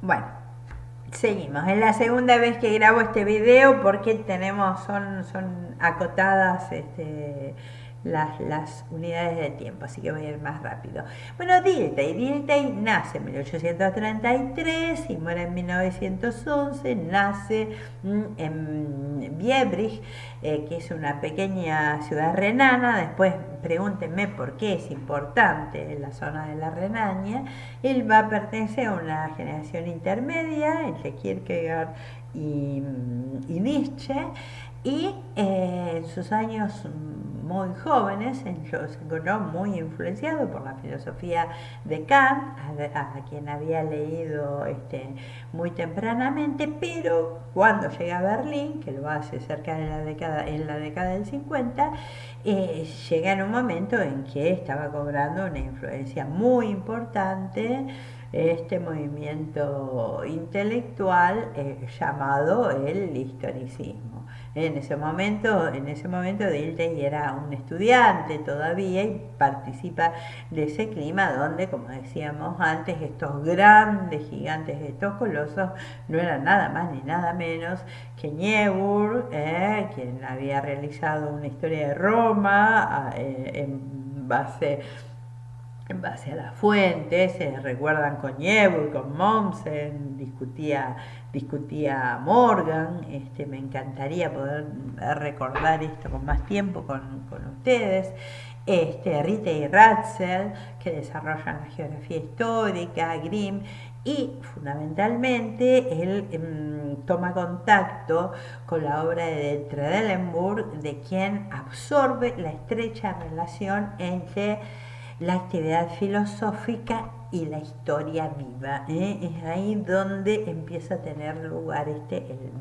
Bueno, seguimos. Es la segunda vez que grabo este video porque son acotadas las unidades de tiempo, así que voy a ir más rápido. Bueno, Dilthey nace en 1833 y muere en 1911. Nace en Biebrich, que es una pequeña ciudad renana. Después pregúntenme por qué es importante en la zona de la Renania. Él va a pertenecer a una generación intermedia entre Kierkegaard y Nietzsche, y en sus años muy jóvenes se encontró muy influenciado por la filosofía de Kant, a quien había leído muy tempranamente, pero cuando llega a Berlín, que lo hace cerca de en la década del 50, llega en un momento en que estaba cobrando una influencia muy importante este movimiento intelectual llamado el historicismo. En ese momento Dilthey era un estudiante todavía y participa de ese clima donde, como decíamos antes, estos grandes gigantes, estos colosos, no eran nada más ni nada menos que Niebuhr, quien había realizado una historia de Roma en base a las fuentes. Se recuerdan con Niebuhr, con Mommsen, discutía Morgan. Me encantaría poder recordar esto con más tiempo con ustedes. Rita y Ratzel, que desarrollan la geografía histórica, Grimm, y fundamentalmente él toma contacto con la obra de Tredelenburg, de quien absorbe la estrecha relación entre la actividad filosófica y la historia viva. Es ahí donde empieza a tener lugar el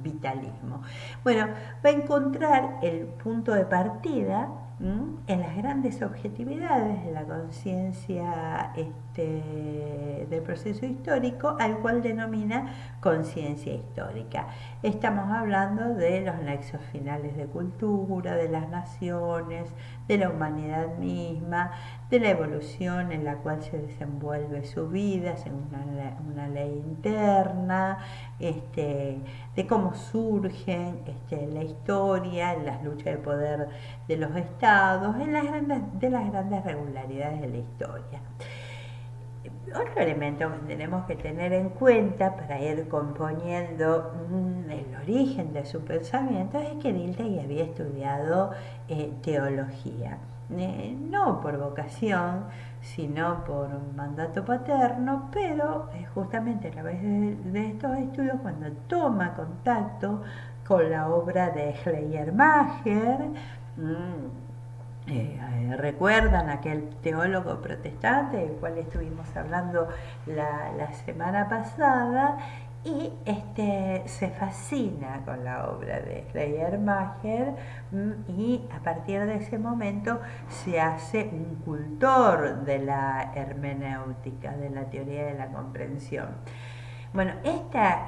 vitalismo. Bueno, va a encontrar el punto de partida en las grandes objetividades de la conciencia del proceso histórico, al cual denomina conciencia histórica. Estamos hablando de los nexos finales de cultura, de las naciones, de la humanidad misma, de la evolución en la cual se desenvuelve su vida según una ley interna, de cómo surgen la historia, en las luchas de poder de los estados, de las grandes regularidades de la historia. Otro elemento que tenemos que tener en cuenta para ir componiendo el origen de su pensamiento es que Dilthey había estudiado teología. No por vocación, sino por un mandato paterno, pero justamente a través de estos estudios, cuando toma contacto con la obra de Schleiermacher, recuerdan aquel teólogo protestante del cual estuvimos hablando la semana pasada, y se fascina con la obra de Schleiermacher, y a partir de ese momento se hace un cultor de la hermenéutica, de la teoría de la comprensión. Bueno, esta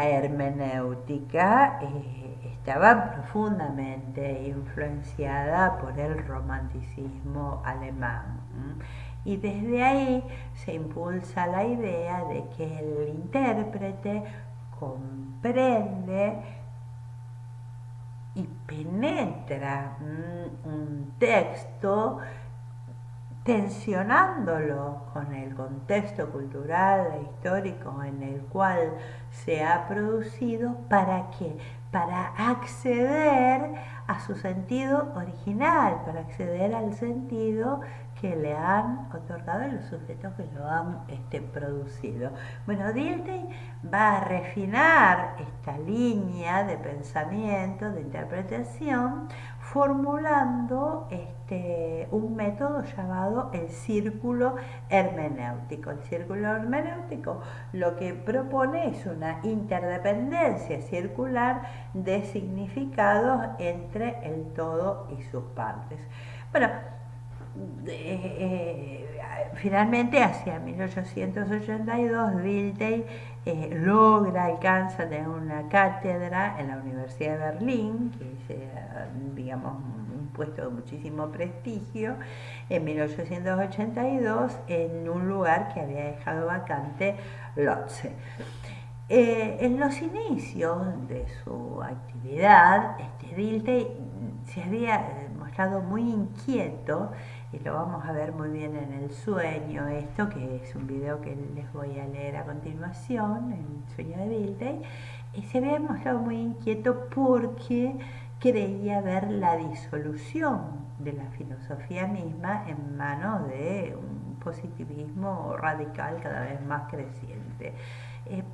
hermenéutica estaba profundamente influenciada por el romanticismo alemán. Y desde ahí se impulsa la idea de que el intérprete comprende y penetra un texto tensionándolo con el contexto cultural e histórico en el cual se ha producido. ¿Para qué? Para acceder a su sentido original, para acceder al sentido que le han otorgado los sujetos que lo han producido. Bueno, Dilthey va a refinar esta línea de pensamiento, de interpretación, formulando un método llamado el círculo hermenéutico. El círculo hermenéutico lo que propone es una interdependencia circular de significados entre el todo y sus partes. Bueno, finalmente hacia 1882 Dilthey alcanza tener una cátedra en la Universidad de Berlín, que es, digamos, un puesto de muchísimo prestigio, en 1882, en un lugar que había dejado vacante Lotze. En los inicios de su actividad, Dilthey se había mostrado muy inquieto, y lo vamos a ver muy bien en El sueño, esto que es un video que les voy a leer a continuación, El sueño de Dilthey, se había mostrado muy inquieto porque creía ver la disolución de la filosofía misma en manos de un positivismo radical cada vez más creciente.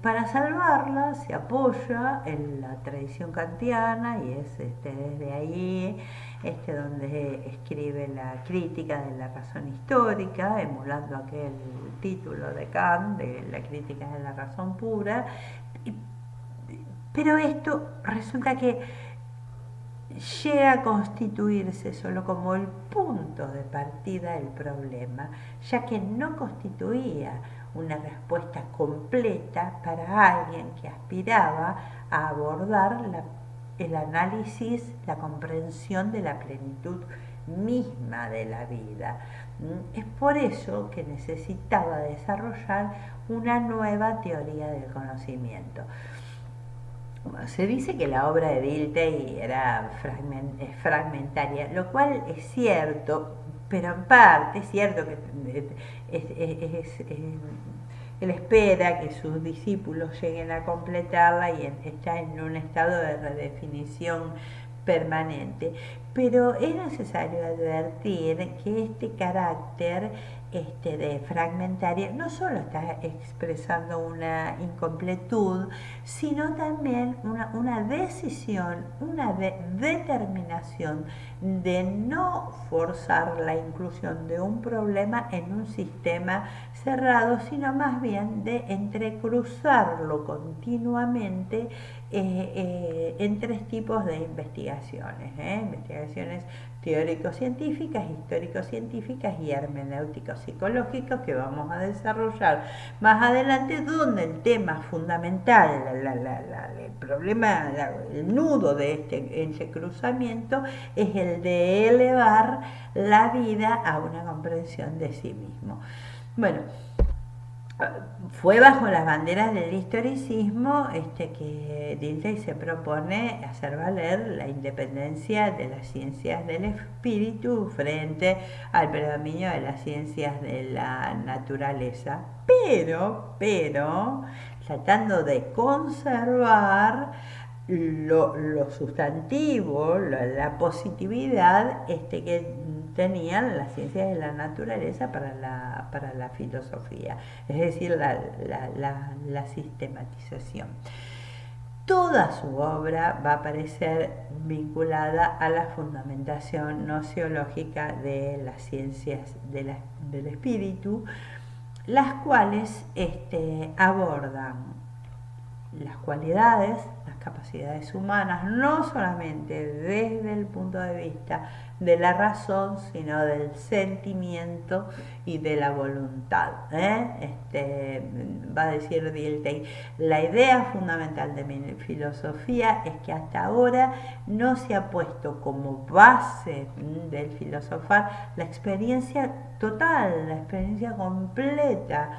Para salvarla se apoya en la tradición kantiana y es desde ahí donde escribe la crítica de la razón histórica, emulando aquel título de Kant de la crítica de la razón pura. Pero esto resulta que llega a constituirse solo como el punto de partida del problema, ya que no constituía una respuesta completa para alguien que aspiraba a abordar el análisis, la comprensión de la plenitud misma de la vida. Es por eso que necesitaba desarrollar una nueva teoría del conocimiento. Se dice que la obra de Dilthey era fragmentaria, lo cual es cierto, pero en parte es cierto que él espera que sus discípulos lleguen a completarla y está en un estado de redefinición permanente. Pero es necesario advertir que este carácter de fragmentaria no solo está expresando una incompletud, sino también una decisión, una determinación de no forzar la inclusión de un problema en un sistema cerrado, sino más bien de entrecruzarlo continuamente en tres tipos de investigaciones, investigaciones teórico-científicas, histórico-científicas y hermenéutico-psicológicas, que vamos a desarrollar más adelante, donde el tema fundamental, el problema, el nudo de este entrecruzamiento es el de elevar la vida a una comprensión de sí mismo. Bueno, fue bajo las banderas del historicismo que Dilthey se propone hacer valer la independencia de las ciencias del espíritu frente al predominio de las ciencias de la naturaleza, pero tratando de conservar lo sustantivo, la positividad que tenían las ciencias de la naturaleza para la filosofía, es decir, la sistematización. Toda su obra va a aparecer vinculada a la fundamentación nociológica de las ciencias del espíritu, las cuales abordan las cualidades, las capacidades humanas, no solamente desde el punto de vista de la razón, sino del sentimiento y de la voluntad. Va a decir Dilthey, la idea fundamental de mi filosofía es que hasta ahora no se ha puesto como base del filosofar la experiencia total, la experiencia completa,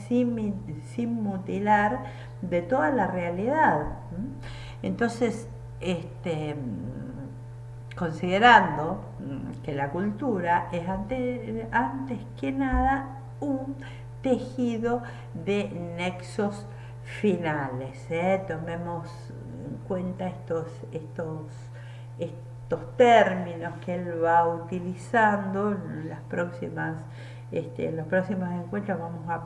sin mutilar de toda la realidad. Entonces, considerando que la cultura es antes que nada un tejido de nexos finales. Tomemos en cuenta estos términos que él va utilizando en los próximos encuentros. Vamos a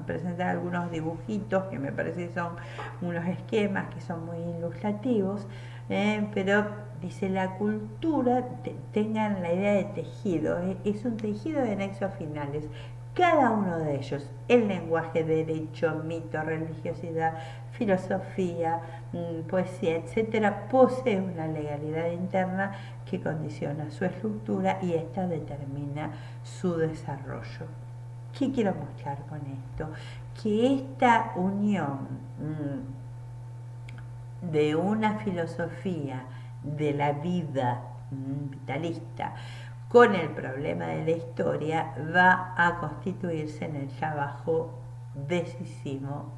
presentar algunos dibujitos que me parece que son unos esquemas que son muy ilustrativos, pero dice: la cultura, tengan la idea de tejido, es un tejido de nexos finales. Cada uno de ellos, el lenguaje, derecho, mito, religiosidad, filosofía, poesía, etcétera, posee una legalidad interna que condiciona su estructura y esta determina su desarrollo. ¿Qué quiero mostrar con esto? Que esta unión de una filosofía de la vida vitalista con el problema de la historia va a constituirse en el trabajo decisivo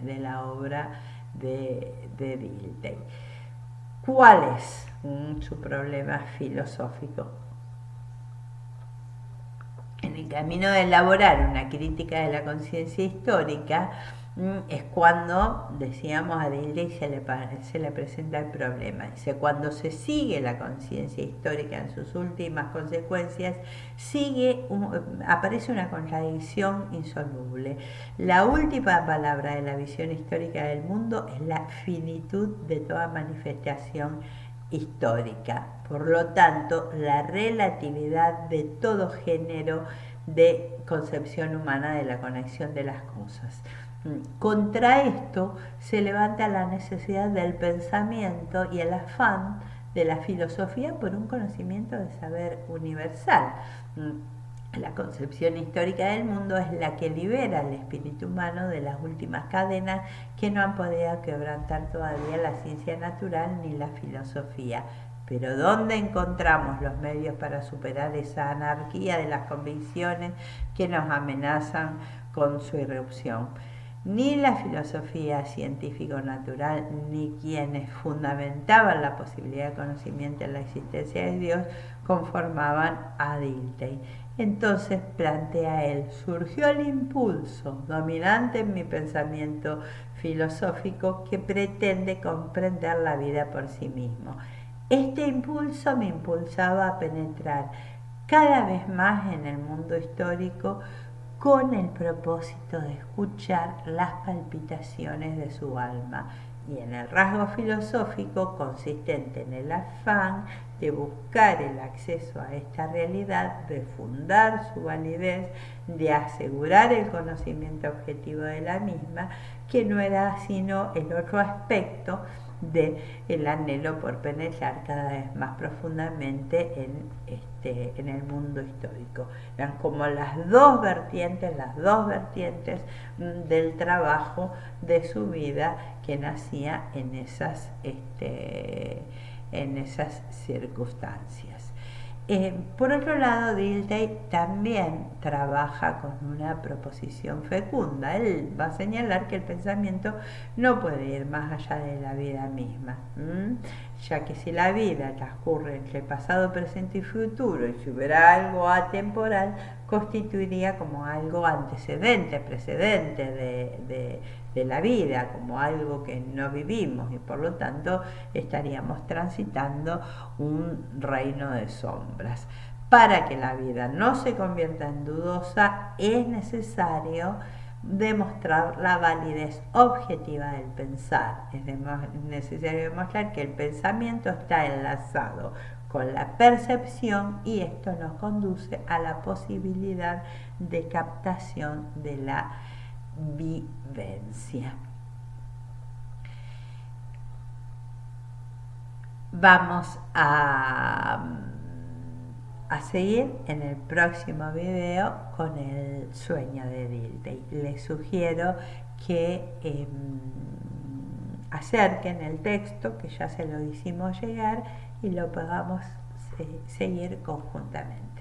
de la obra de Dilthey. ¿Cuál es su problema filosófico? En el camino de elaborar una crítica de la conciencia histórica es cuando, decíamos, a Dilthey se le presenta el problema. Dice, cuando se sigue la conciencia histórica en sus últimas consecuencias, aparece una contradicción insoluble. La última palabra de la visión histórica del mundo es la finitud de toda manifestación histórica. Por lo tanto, la relatividad de todo género de concepción humana de la conexión de las cosas. Contra esto se levanta la necesidad del pensamiento y el afán de la filosofía por un conocimiento de saber universal. La concepción histórica del mundo es la que libera al espíritu humano de las últimas cadenas que no han podido quebrantar todavía la ciencia natural ni la filosofía. Pero ¿dónde encontramos los medios para superar esa anarquía de las convicciones que nos amenazan con su irrupción? Ni la filosofía científico-natural, ni quienes fundamentaban la posibilidad de conocimiento en la existencia de Dios, conformaban a Dilthey. Entonces, plantea él, surgió el impulso dominante en mi pensamiento filosófico que pretende comprender la vida por sí mismo. Este impulso me impulsaba a penetrar cada vez más en el mundo histórico con el propósito de escuchar las palpitaciones de su alma, y en el rasgo filosófico consistente en el afán de buscar el acceso a esta realidad, de fundar su validez, de asegurar el conocimiento objetivo de la misma, que no era sino el otro aspecto del anhelo por penetrar cada vez más profundamente en el mundo histórico. Eran como las dos vertientes del trabajo de su vida que nacía en esas circunstancias. Por otro lado, Dilthey también trabaja con una proposición fecunda. Él va a señalar que el pensamiento no puede ir más allá de la vida misma, ya que si la vida transcurre entre pasado, presente y futuro, y si hubiera algo atemporal, constituiría como algo antecedente, precedente de la vida, como algo que no vivimos, y por lo tanto estaríamos transitando un reino de sombras. Para que la vida no se convierta en dudosa, es necesario demostrar la validez objetiva del pensar. Es necesario demostrar que el pensamiento está enlazado con la percepción, y esto nos conduce a la posibilidad de captación de la vivencia. Vamos a seguir en el próximo video con el sueño de Dilthey. Les sugiero que acerquen el texto, que ya se lo hicimos llegar, y lo podamos seguir conjuntamente.